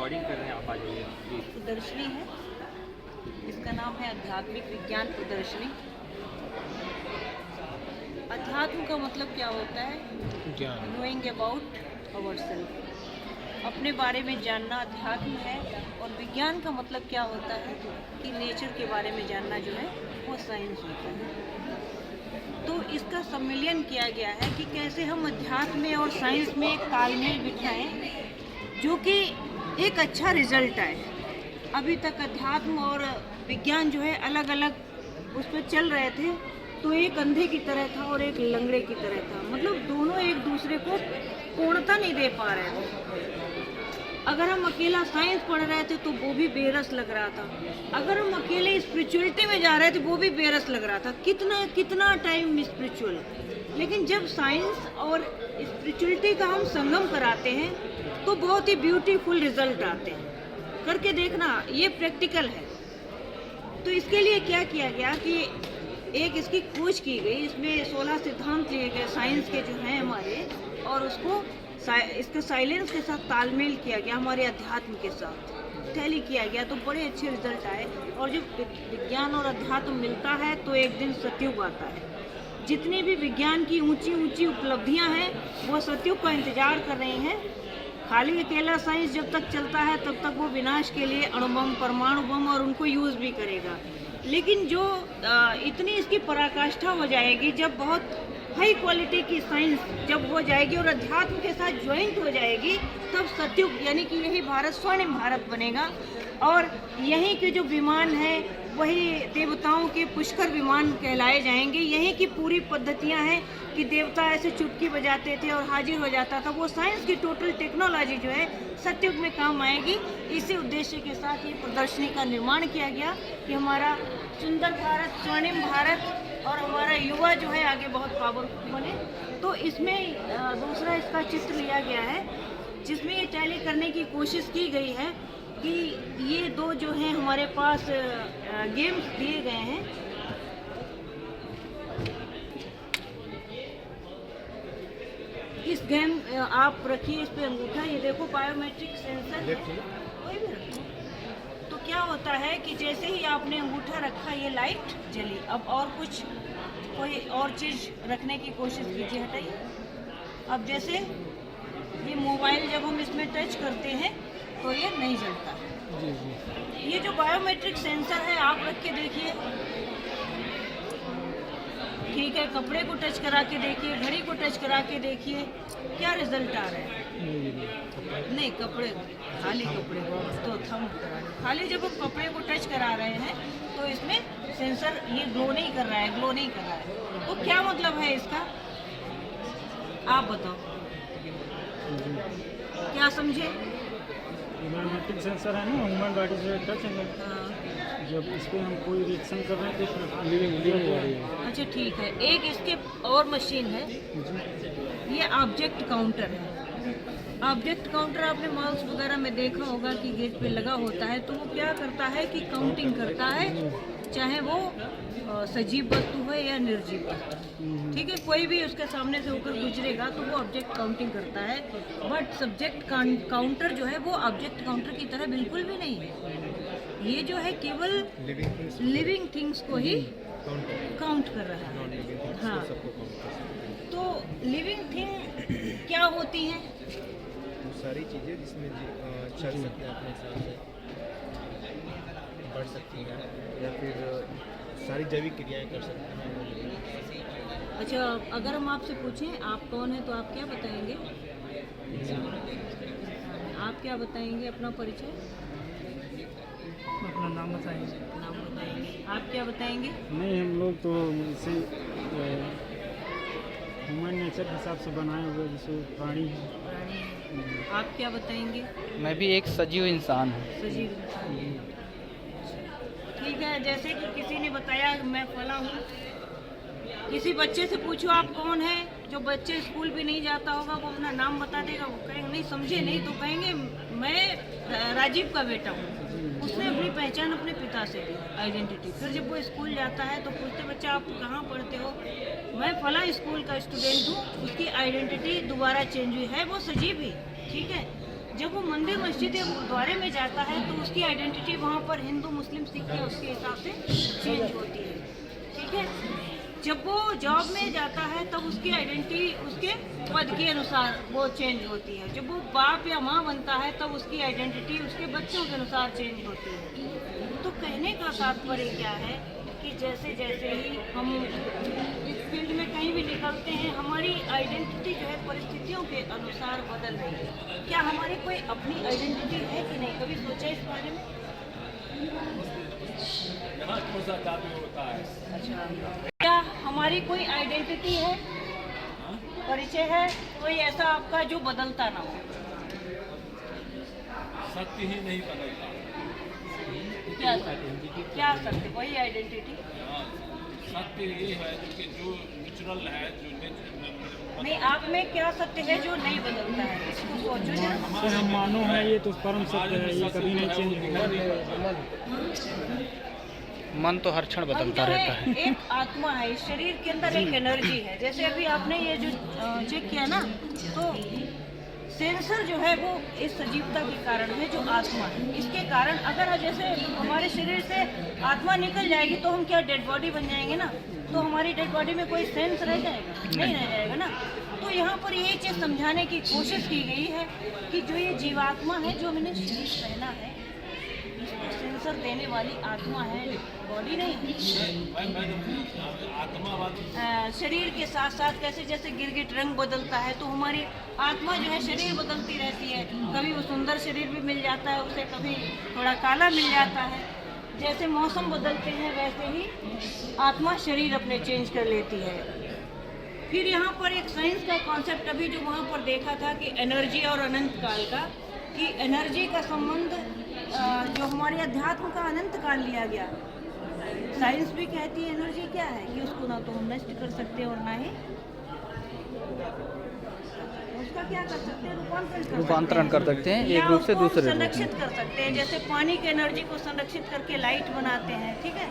Recording कर रहे हैं, आप आ जाइए प्लीज। प्रदर्शनी है, इसका नाम है आध्यात्मिक विज्ञान प्रदर्शनी। अध्यात्म का मतलब क्या होता है? नोइंग अबाउट आवरसेल्फ, अपने बारे में जानना अध्यात्म है। और विज्ञान का मतलब क्या होता है कि नेचर के बारे में जानना जो है वो साइंस होता है। तो इसका सम्मिलन किया गया है कि कैसे हम अध्यात्म में और साइंस में एक तालमेल बिठाएं जो कि एक अच्छा रिजल्ट आए। अभी तक अध्यात्म और विज्ञान जो है अलग अलग उस पर चल रहे थे, तो एक अंधे की तरह था और एक लंगड़े की तरह था, मतलब दोनों एक दूसरे को पूर्णता नहीं दे पा रहे थे। अगर हम अकेला साइंस पढ़ रहे थे तो वो भी बेरस लग रहा था, अगर हम अकेले स्पिरिचुअलिटी में जा रहे थे वो भी बेरस लग रहा था। कितना टाइम स्पिरिचुअल, लेकिन जब साइंस और स्पिरिचुअलिटी का हम संगम कराते हैं तो बहुत ही ब्यूटीफुल रिजल्ट आते हैं। करके देखना, ये प्रैक्टिकल है। तो इसके लिए क्या किया गया कि एक इसकी खोज की गई, इसमें 16 सिद्धांत लिए गए साइंस के जो हैं हमारे, और उसको इसके साइलेंस के साथ तालमेल किया गया, हमारे अध्यात्म के साथ टैली किया गया, तो बड़े अच्छे रिजल्ट आए। और जब विज्ञान और अध्यात्म मिलता है तो एक दिन सतयुग आता है। जितनी भी विज्ञान की ऊंची ऊंची उपलब्धियां हैं वो सतयुग का इंतजार कर रही हैं। खाली अकेला साइंस जब तक चलता है तब तक वो विनाश के लिए अणुबम, परमाणु बम और उनको यूज भी करेगा। लेकिन जो इतनी इसकी पराकाष्ठा हो जाएगी, जब बहुत हाई क्वालिटी की साइंस जब हो जाएगी और अध्यात्म के साथ ज्वाइंट हो जाएगी, तब सतयुग यानी कि यही भारत स्वर्णिम भारत बनेगा। और यहीं के जो विमान है वही देवताओं के पुष्कर विमान कहलाए जाएंगे। यहीं की पूरी पद्धतियां हैं कि देवता ऐसे चुटकी बजाते थे और हाजिर हो जाता था। वो साइंस की टोटल टेक्नोलॉजी जो है सतयुग में काम आएगी। इसी उद्देश्य के साथ ये प्रदर्शनी का निर्माण किया गया कि हमारा सुंदर भारत, स्वर्णिम भारत और हमारा युवा जो है आगे बहुत पावरफुल बने। तो इसमें दूसरा इसका चित्र लिया गया है जिसमें ये टैली करने की कोशिश की गई है कि ये दो जो हैं हमारे पास गेम्स दिए गए हैं। इस गेम आप रखिए, इस पे अंगूठा, ये देखो बायोमेट्रिक सेंसर है, कोई भी रखो। तो क्या होता है कि जैसे ही आपने अंगूठा रखा ये लाइट जली। अब और कुछ कोई और चीज़ रखने की कोशिश कीजिए, हटाइए। अब जैसे ये मोबाइल जब हम इसमें टच करते हैं तो ये नहीं जलता है। ये जो बायोमेट्रिक सेंसर है आप रख के देखिए, ठीक है। कपड़े को टच करा के देखिए, घड़ी को टच करा के देखिए, क्या रिजल्ट आ रहा है? नहीं, कपड़े, खाली कपड़े तो थम खाली जब हम कपड़े को टच करा रहे हैं तो इसमें सेंसर ये ग्लो नहीं कर रहा है, ग्लो नहीं कर रहा है। तो क्या मतलब है इसका, आप बताओ, क्या समझे? बायोमेट्रिक सेंसर है ना, ह्यूमन बॉडी से टच है। जब इस पर हम कोई रिएक्शन कर रहे हैं तो लिविंग हो रही है। अच्छा ठीक है। एक इसके और मशीन है, ये ऑब्जेक्ट काउंटर है। ऑब्जेक्ट काउंटर आपने मॉल्स वगैरह में देखा होगा कि गेट पे लगा होता है। तो वो क्या करता है कि काउंटिंग करता है, चाहे वो सजीव वस्तु है या निर्जीव वस्तु, ठीक है। कोई भी उसके सामने से होकर गुजरेगा तो वो ऑब्जेक्ट काउंटिंग करता है। बट सब्जेक्ट काउंटर जो है वो ऑब्जेक्ट काउंटर की तरह बिल्कुल भी नहीं है। ये जो है केवल लिविंग थिंग्स को ही काउंट कर रहा है। हाँ, तो लिविंग थिंग क्या होती हैं? सारी चीज़ें जिसमें चल सकते हैं, अपने हिसाब से बढ़ सकती हैं, या फिर सारी जैविक क्रियाएं कर सकते हैं। अच्छा, अगर हम आपसे पूछें आप कौन हैं तो आप क्या बताएंगे? आप क्या बताएंगे? अपना परिचय, अपना नाम बताएंगे। नाम बताएंगे। आप क्या बताएंगे? नहीं, हम लोग तो इसे ह्यूमन नेचर के हिसाब से बनाए हुए जैसे प्राणी है। आप क्या बताएंगे? मैं भी एक सजीव इंसान हूँ। सजीव इंसान। ठीक है, जैसे कि किसी ने बताया मैं फला हूँ। किसी बच्चे से पूछो आप कौन है, जो बच्चे स्कूल भी नहीं जाता होगा वो अपना नाम बता देगा। वो कहेंगे नहीं समझे नहीं, तो कहेंगे मैं राजीव का बेटा हूँ। उसने अपनी पहचान अपने पिता से दी, आइडेंटिटी। फिर जब वो स्कूल जाता है तो पूछते बच्चा आप कहाँ पढ़ते हो, मैं फला स्कूल का स्टूडेंट हूँ। उसकी आइडेंटिटी दोबारा चेंज हुई है, वो सजीव ही, ठीक है। जब वो मंदिर मस्जिद या गुरुद्वारे में जाता है तो उसकी आइडेंटिटी वहाँ पर हिंदू मुस्लिम सिख या उसके हिसाब से चेंज होती है, ठीक है। जब वो जॉब में जाता है तब उसकी आइडेंटिटी उसके पद के अनुसार वो चेंज होती है। जब वो बाप या माँ बनता है तब उसकी आइडेंटिटी उसके बच्चों के अनुसार चेंज होती है। तो कहने का तात्पर्य क्या है कि जैसे जैसे ही हम इस फील्ड में कहीं भी निकलते हैं हमारी आइडेंटिटी जो है परिस्थितियों के अनुसार बदल रही है। क्या हमारी कोई अपनी आइडेंटिटी है कि नहीं, कभी सोचा इस बारे में? अच्छा, क्या हमारी कोई आइडेंटिटी है, परिचय है कोई ऐसा आपका जो बदलता ना हो? सत्य ही नहीं बदलता। क्या सत्य? वही आइडेंटिटी। सत्य ये है कि जो नेचुरल है, जो नहीं, आप में क्या सत्य है जो नहीं बदलता है, इसको सोचो जरा। सर हम मानो है ये तो परम सत्य है, ये कभी नहीं चेंज होगा। मन तो हर क्षण हम बदलता जो रहता है। एक आत्मा है, इस शरीर के अंदर एक एनर्जी है। जैसे अभी आपने ये जो चेक किया ना, तो सेंसर जो है वो इस सजीवता के कारण है, जो आत्मा है। इसके कारण अगर जैसे हमारे शरीर से आत्मा निकल जाएगी तो हम क्या डेड बॉडी बन जाएंगे ना, तो हमारी डेड बॉडी में कोई सेंस रह जाएगा? नहीं रह जाएगा ना। तो यहाँ पर ये चीज़ समझाने की कोशिश की गई है कि जो ये जीवात्मा है, जो हमने शरीर पहना है, इसको सेंसर देने वाली आत्मा है, बॉडी नहीं है। शरीर के साथ साथ कैसे जैसे गिरगिट रंग बदलता है, तो हमारी आत्मा जो है शरीर बदलती रहती है। कभी वो सुंदर शरीर भी मिल जाता है उसे, कभी थोड़ा काला मिल जाता है। जैसे मौसम बदलते हैं वैसे ही आत्मा शरीर अपने चेंज कर लेती है। फिर यहाँ पर एक साइंस का कॉन्सेप्ट अभी जो वहाँ पर देखा था कि एनर्जी और अनंत काल का, कि एनर्जी का संबंध जो हमारे अध्यात्म का अनंत काल लिया गया। साइंस भी कहती है एनर्जी क्या है, कि उसको ना तो हम नष्ट कर सकते और ना ही उसका क्या कर सकते हैं, रूपांतरण कर सकते हैं एक रूप से दूसरे रूप में। संरक्षित कर सकते हैं। जैसे पानी की एनर्जी को संरक्षित करके लाइट बनाते हैं, ठीक है।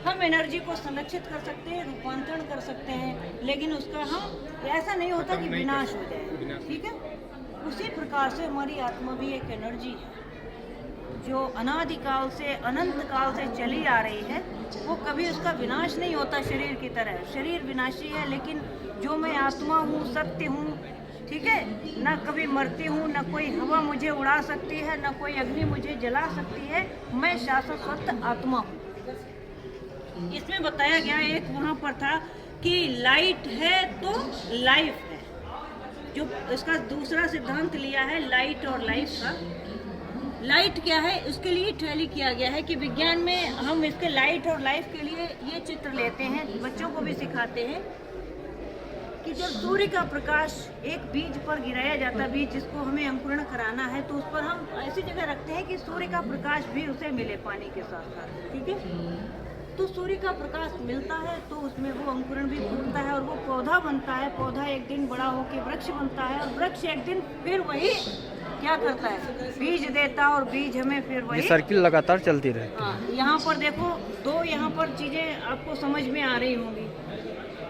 हम एनर्जी को संरक्षित कर सकते हैं, रूपांतरण कर सकते हैं, लेकिन उसका हम ऐसा नहीं होता कि विनाश हो जाए, ठीक है। उसी प्रकार से हमारी आत्मा भी एक एनर्जी है जो अनादिकाल से अनंत काल से चली आ रही है। वो कभी उसका विनाश नहीं होता शरीर की तरह। शरीर विनाशी है, लेकिन जो मैं आत्मा हूँ, सत्य हूँ, ठीक है, ना कभी मरती हूँ, ना कोई हवा मुझे उड़ा सकती है, ना कोई अग्नि मुझे जला सकती है। मैं शाश्वत आत्मा हूँ। इसमें बताया गया, एक वहाँ पर था कि लाइट है तो लाइफ है। जो इसका दूसरा सिद्धांत लिया है लाइट और लाइफ का। लाइट क्या है, उसके लिए टैली किया गया है कि विज्ञान में हम इसके लाइट और लाइफ के लिए ये चित्र लेते हैं, बच्चों को भी सिखाते हैं कि जब सूर्य का प्रकाश एक बीज पर गिराया जाता है, बीज जिसको हमें अंकुरण कराना है, तो उस पर हम ऐसी जगह रखते हैं कि सूर्य का प्रकाश भी उसे मिले पानी के साथ साथ, ठीक है। तो सूर्य का प्रकाश मिलता है तो उसमें वो अंकुरण भी फूटता है और वो पौधा बनता है। पौधा एक दिन बड़ा होकर वृक्ष बनता है और वृक्ष एक दिन फिर वही क्या करता है, बीज देता है और बीज हमें फिर वही सर्किल लगातार चलती रहती है। हाँ, यहाँ पर देखो दो यहाँ पर चीज़ें आपको समझ में आ रही होंगी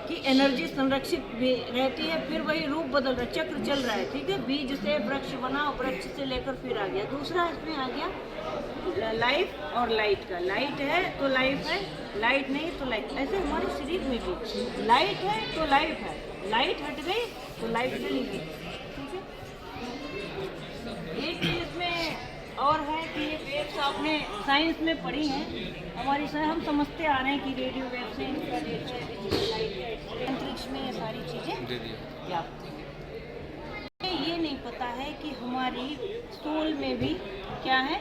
कि एनर्जी संरक्षित भी रहती है, फिर वही रूप बदल रहा है, चक्र चल रहा है, ठीक है। बीज से वृक्ष बना, वृक्ष से लेकर फिर आ गया। दूसरा इसमें आ गया लाइफ और लाइट का। लाइट है तो लाइफ है, लाइट नहीं तो लाइफ। ऐसे हमारे शरीर में भी लाइट है तो लाइफ है, लाइट हट गई तो लाइफ चली गई, ठीक है। एक चीज इसमें और है कि ये वेव्स आपने साइंस में पढ़ी हैं, हमारी हम समझते आ रहे हैं कि रेडियो वेव्स हैं, इंफ्रारेड है, विजिबल लाइट है, अंतरिक्ष में ये सारी चीज़ें व्याप्त हैं। ये नहीं पता है कि हमारी सोल में भी क्या है,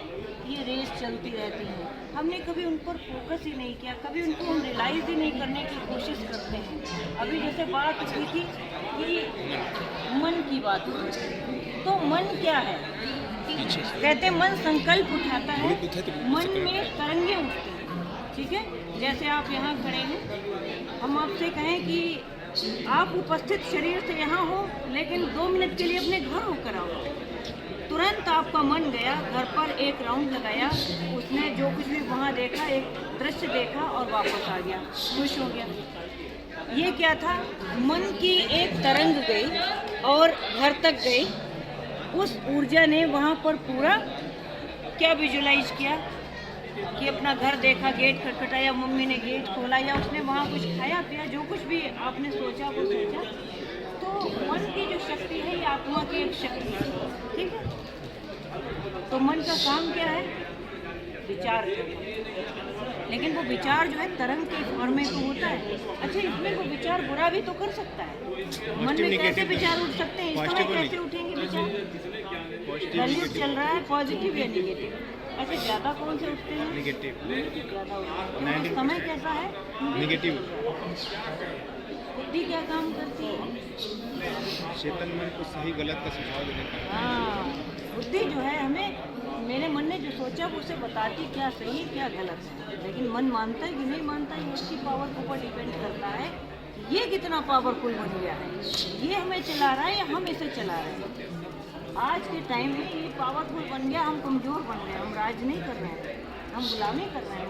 ये रेस चलती रहती हैं। हमने कभी उन पर फोकस ही नहीं किया, कभी उनको हम रियलाइज़ ही नहीं करने की कोशिश करते हैं। अभी जैसे बात हुई थी कि मन की बात हुई, तो मन क्या है, कहते मन संकल्प उठाता है, मन में तरंगे उठती हैं, ठीक है। जैसे आप यहाँ खड़े हैं, हम आपसे कहें कि आप उपस्थित शरीर से यहाँ हो, लेकिन 2 मिनट के लिए अपने घर होकर आओ, तुरंत आपका मन गया घर पर, एक राउंड लगाया, उसने जो कुछ भी वहाँ देखा, एक दृश्य देखा और वापस आ गया, खुश हो गया। ये क्या था, मन की एक तरंग गई और घर तक गई, उस ऊर्जा ने वहाँ पर पूरा क्या विजुलाइज किया कि अपना घर देखा, गेट खटखटाया, मम्मी ने गेट खोला या उसने वहाँ कुछ खाया पिया, जो कुछ भी आपने सोचा वो सोचा। तो मन की जो शक्ति है ये आत्मा की एक शक्ति है, ठीक है। तो मन का काम क्या है? विचार करना। लेकिन वो विचार जो है तरंग के फॉर्म में तो होता है। अच्छा, इसमें वो विचार बुरा भी तो कर सकता है। मन में कैसे विचार उठ सकते हैं? इस समय कैसे उठेंगे विचार? वैल्यूज चल रहा है, पॉजिटिव या निगेटिव। अच्छा, ज़्यादा कौन से उठते हैं? नेगेटिव। ज़्यादा उठते हैं। समय कैसा है? नेगेटिव। बुद्धि क्या काम करती है? चेतन मन को सही गलत का सुझाव देने का। हाँ, बुद्धि जो है हमें, मेरे मन ने जो सोचा वो उसे बताती क्या सही क्या गलत है। लेकिन मन मानता है कि नहीं मानता है, उसकी पावर के ऊपर डिपेंड करता है कि ये कितना पावरफुल बन गया है, ये हमें चला रहा है या हम इसे चला रहे हैं। आज के टाइम में ये पावरफुल बन गया, हम कमज़ोर बन गए, हम राज नहीं कर रहे हैं, हम गुलामी कर रहे हैं।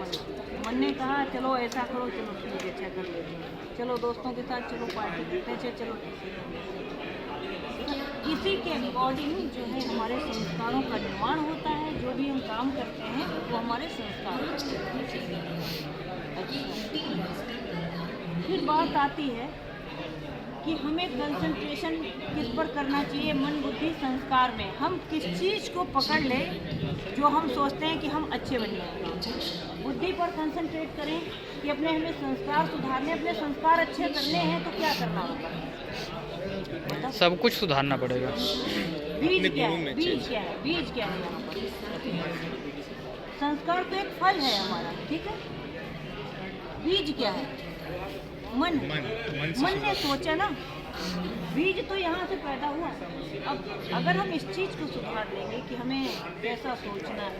मन ने कहा चलो ऐसा करो, चलो ठीक है, अच्छा कर लेते हैं, चलो दोस्तों के साथ चलो पार्टी करते हैं, चलो ठीक है। इसी के अकॉर्डिंग जो है हमारे संस्कारों का निर्माण होता है। जो भी हम काम करते हैं वो हमारे संस्कार होते हैं। अच्छा, फिर बात आती है कि हमें कंसंट्रेशन किस पर करना चाहिए? मन, बुद्धि, संस्कार में हम किस चीज़ को पकड़ लें जो हम सोचते हैं कि हम अच्छे बन जाएंगे। बुद्धि पर कंसंट्रेट करें कि अपने हमें संस्कार सुधारने, अपने संस्कार अच्छे करने हैं तो क्या करना होगा? सब कुछ सुधारना पड़ेगा। बीज क्या है? बीज क्या है? बीज क्या है यहाँ पर? संस्कार तो एक फल है हमारा, ठीक है। बीज क्या है? मन ने सोचा ना, बीज तो यहाँ से पैदा हुआ। अब अगर हम इस चीज़ को सुधार लेंगे कि हमें कैसा सोचना है,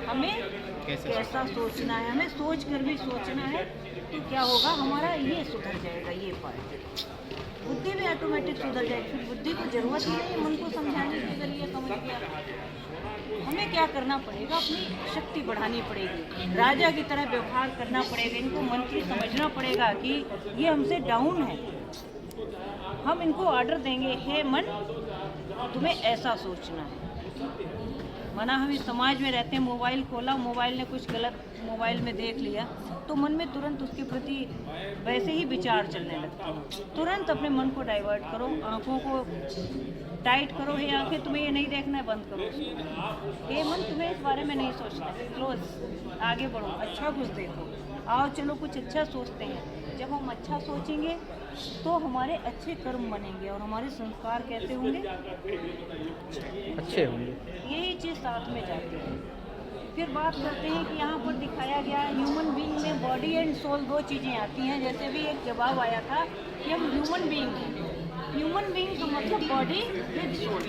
हमें कैसा सोचना है, हमें सोच कर भी सोचना है, तो क्या होगा? हमारा ये सुधर जाएगा, ये पार्ट बुद्धि भी ऑटोमेटिक सुधर जाएगी। फिर बुद्धि को जरूरत ही नहीं मन को समझाने की। अगर ये समझ गया, हमें क्या करना पड़ेगा? अपनी शक्ति बढ़ानी पड़ेगी, राजा की तरह व्यवहार करना पड़ेगा। इनको मंत्री समझना पड़ेगा कि ये हमसे डाउन है। हम इनको ऑर्डर देंगे, हे मन तुम्हें ऐसा सोचना है। माना हम इस समाज में रहते हैं, मोबाइल खोला, मोबाइल ने कुछ गलत मोबाइल में देख लिया तो मन में तुरंत उसके प्रति वैसे ही विचार चलने लगते हैं। तुरंत अपने मन को डाइवर्ट करो, आँखों को टाइट करो, हे आंखें तुम्हें ये नहीं देखना है, बंद करो। हे मन तुम्हें इस बारे में नहीं सोचना है, क्लोज, आगे बढ़ो, अच्छा कुछ देखो, आओ चलो कुछ अच्छा सोचते हैं। जब हम अच्छा सोचेंगे तो हमारे अच्छे कर्म बनेंगे और हमारे संस्कार कैसे होंगे? अच्छे होंगे। यही चीज़ साथ में जाती है। फिर बात करते हैं कि यहाँ पर दिखाया गया है ह्यूमन बीइंग में बॉडी एंड सोल दो चीज़ें आती हैं। जैसे भी एक जवाब आया था कि हम ह्यूमन बीइंग हैं। ह्यूमन बीइंग का मतलब बॉडी विद सोल।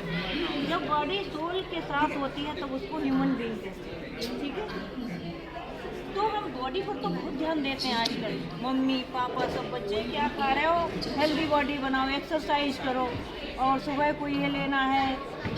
जब बॉडी सोल के साथ होती है तब उसको ह्यूमन बीइंग कहते हैं, ठीक है। तो हम बॉडी पर तो बहुत ध्यान देते हैं आजकल, मम्मी पापा सब बच्चे क्या खा रहे हो, हेल्दी बॉडी बनाओ, एक्सरसाइज करो और सुबह को ये लेना है,